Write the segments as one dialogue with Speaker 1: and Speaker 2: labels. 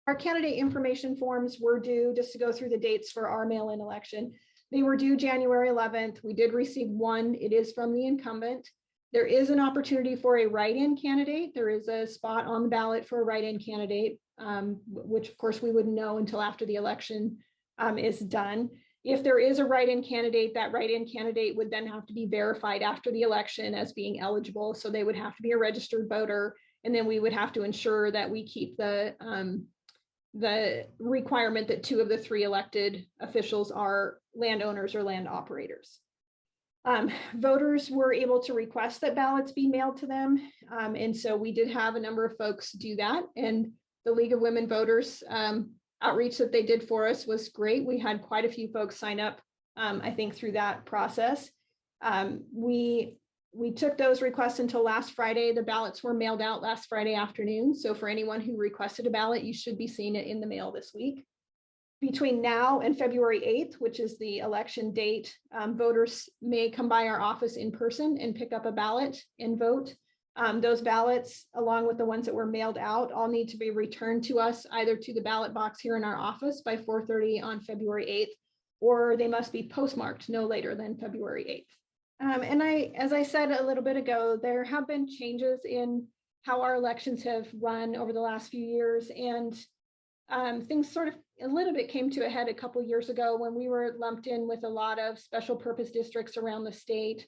Speaker 1: Our candidate information forms were due, just to go through the dates for our mail-in election. They were due January 11th. We did receive one. It is from the incumbent. There is an opportunity for a write-in candidate. There is a spot on the ballot for a write-in candidate, which of course we wouldn't know until after the election is done. If there is a write-in candidate, that write-in candidate would then have to be verified after the election as being eligible. So they would have to be a registered voter. And then we would have to ensure that we keep the requirement that 2 of the 3 elected officials are landowners or land operators. Voters were able to request that ballots be mailed to them. And so we did have a number of folks do that. And the League of Women Voters outreach that they did for us was great. We had quite a few folks sign up, I think, through that process. We took those requests until last Friday. The ballots were mailed out last Friday afternoon. So for anyone who requested a ballot, you should be seeing it in the mail this week. Between now and February 8th, which is the election date, voters may come by our office in person and pick up a ballot and vote. Those ballots, along with the ones that were mailed out, all need to be returned to us, either to the ballot box here in our office by 4:30 on February 8th, or they must be postmarked no later than February 8th. And as I said a little bit ago, there have been changes in how our elections have run over the last few years, and things sort of a little bit came to a head a couple years ago when we were lumped in with a lot of special purpose districts around the state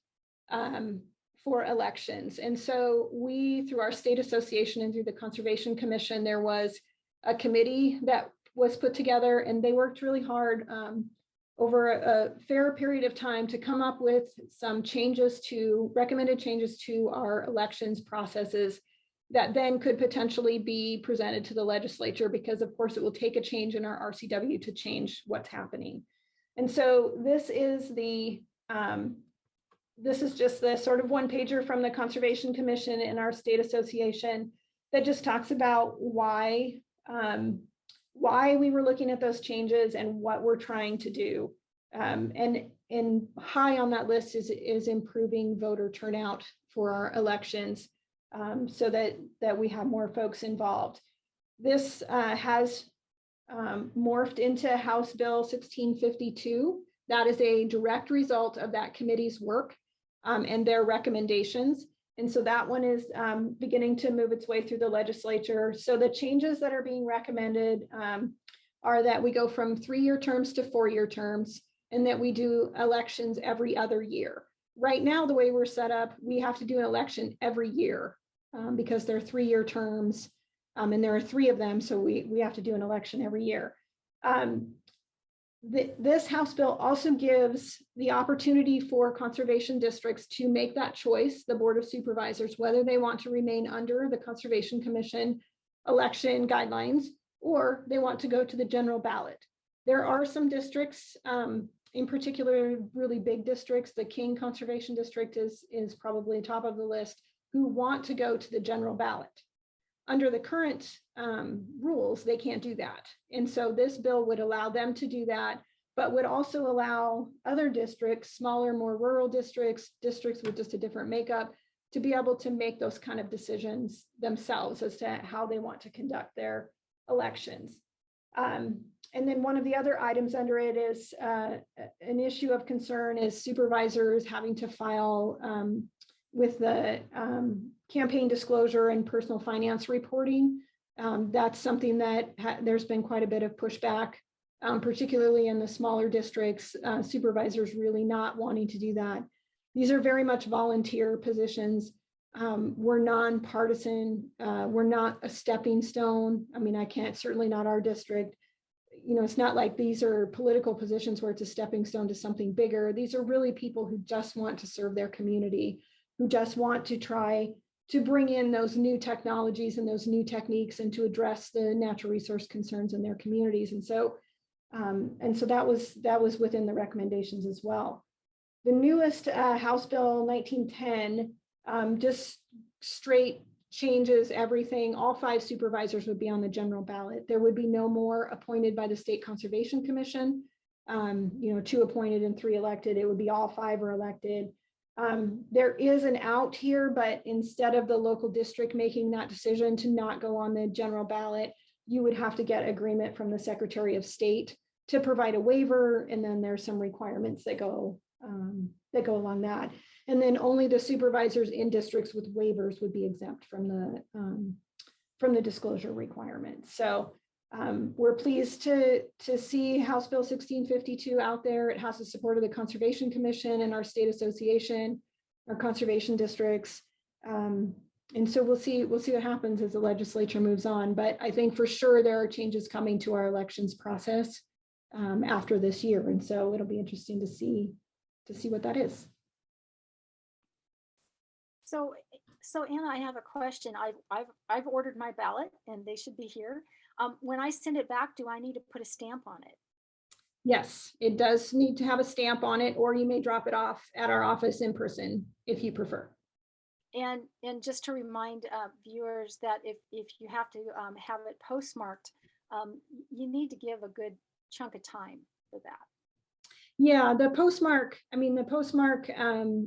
Speaker 1: for elections. And so we, through our state association and through the Conservation Commission, there was a committee that was put together, and they worked really hard over a fair period of time to come up with some recommended changes to our elections processes that then could potentially be presented to the legislature, because of course it will take a change in our RCW to change what's happening. And so this is just the sort of one pager from the Conservation Commission and our state association that just talks about why we were looking at those changes and what we're trying to do. And high on that list is improving voter turnout for our elections, so that we have more folks involved. This has morphed into House Bill 1652. That is a direct result of that committee's work and their recommendations. And so that one is beginning to move its way through the legislature. So the changes that are being recommended are that we go from 3-year terms to 4-year terms, and that we do elections every other year. Right now, the way we're set up, we have to do an election every year because they're 3-year terms, and there are 3 of them, so we have to do an election every year. This House bill also gives the opportunity for conservation districts to make that choice, the Board of Supervisors, whether they want to remain under the Conservation Commission election guidelines or they want to go to the general ballot. There are some districts, in particular, really big districts. The King Conservation District is probably top of the list, who want to go to the general ballot. Under the current rules, they can't do that. And so this bill would allow them to do that, but would also allow other districts, smaller, more rural districts with just a different makeup, to be able to make those kind of decisions themselves as to how they want to conduct their elections. And then one of the other items under it is an issue of concern is supervisors having to file with the campaign disclosure and personal finance reporting. That's something that there's been quite a bit of pushback, particularly in the smaller districts, supervisors really not wanting to do that. These are very much volunteer positions. We're nonpartisan. We're not a stepping stone. I mean, certainly not our district. You know, it's not like these are political positions where it's a stepping stone to something bigger. These are really people who just want to serve their community, who just want to try to bring in those new technologies and those new techniques and to address the natural resource concerns in their communities. And so that was within the recommendations as well. The newest House Bill 1910 just straight changes everything. All 5 supervisors would be on the general ballot. There would be no more appointed by the State Conservation Commission, 2 appointed and 3 elected. It would be all 5 are elected. There is an out here, but instead of the local district making that decision to not go on the general ballot, you would have to get agreement from the Secretary of State to provide a waiver. And then there's some requirements that go along that. And then only the supervisors in districts with waivers would be exempt from the disclosure requirements. So we're pleased to see House Bill 1652 out there. It has the support of the Conservation Commission and our state association, our conservation districts. And so we'll see what happens as the legislature moves on. But I think for sure there are changes coming to our elections process after this year. And so it'll be interesting to see what that is.
Speaker 2: So Anna, I have a question. I've ordered my ballot and they should be here. When I send it back, do I need to put a stamp on it?
Speaker 1: Yes, it does need to have a stamp on it, or you may drop it off at our office in person if you prefer.
Speaker 2: And just to remind viewers that if you have to have it postmarked, you need to give a good chunk of time for that.
Speaker 1: Yeah, the postmark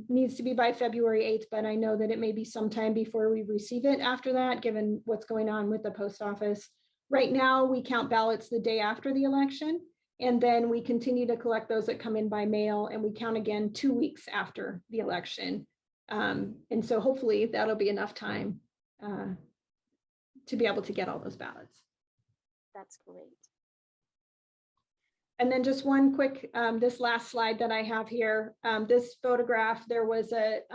Speaker 1: needs to be by February 8th, but I know that it may be sometime before we receive it after that, given what's going on with the post office. Right now, we count ballots the day after the election, and then we continue to collect those that come in by mail, and we count again 2 weeks after the election. And so hopefully that'll be enough time to be able to get all those ballots.
Speaker 2: That's great.
Speaker 1: And then just one quick, this last slide that I have here, this photograph, there was it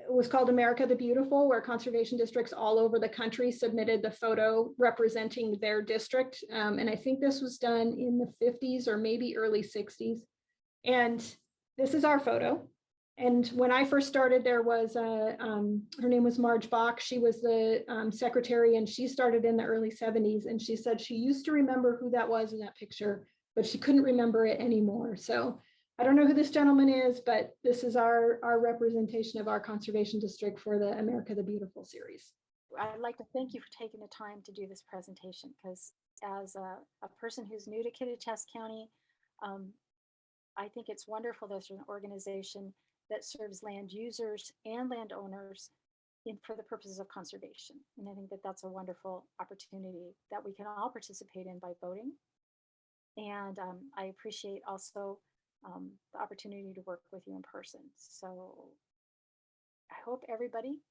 Speaker 1: was called America the Beautiful, where conservation districts all over the country submitted the photo representing their district. And I think this was done in the 50s or maybe early 60s. And this is our photo. And when I first started, there was her name was Marge Bach. She was the secretary, and she started in the early 70s. And she said she used to remember who that was in that picture, but she couldn't remember it anymore. So I don't know who this gentleman is, but this is our representation of our conservation district for the America the Beautiful series.
Speaker 2: I'd like to thank you for taking the time to do this presentation, because as a person who's new to Kittitas County, I think it's wonderful there's an organization that serves land users and landowners for the purposes of conservation. And I think that that's a wonderful opportunity that we can all participate in by voting. And I appreciate also the opportunity to work with you in person. So I hope everybody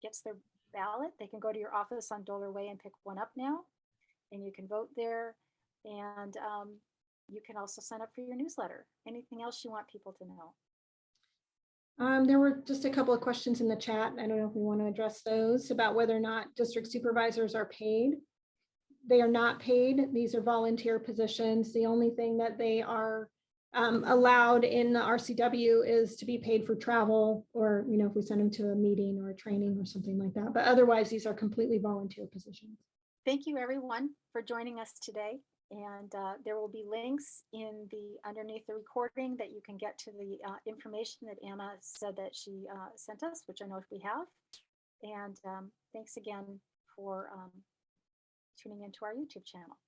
Speaker 2: gets their ballot. They can go to your office on Doler Way and pick one up now, and you can vote there. And you can also sign up for your newsletter. Anything else you want people to know?
Speaker 1: There were just a couple of questions in the chat. I don't know if we want to address those about whether or not district supervisors are paid. They are not paid. These are volunteer positions. The only thing that they are allowed in the RCW is to be paid for travel, or if we send them to a meeting or a training or something like that. But otherwise, these are completely volunteer positions.
Speaker 2: Thank you, everyone, for joining us today. And there will be links underneath the recording that you can get to the information that Anna said that she sent us, which I know we have. And thanks again for tuning into our YouTube channel.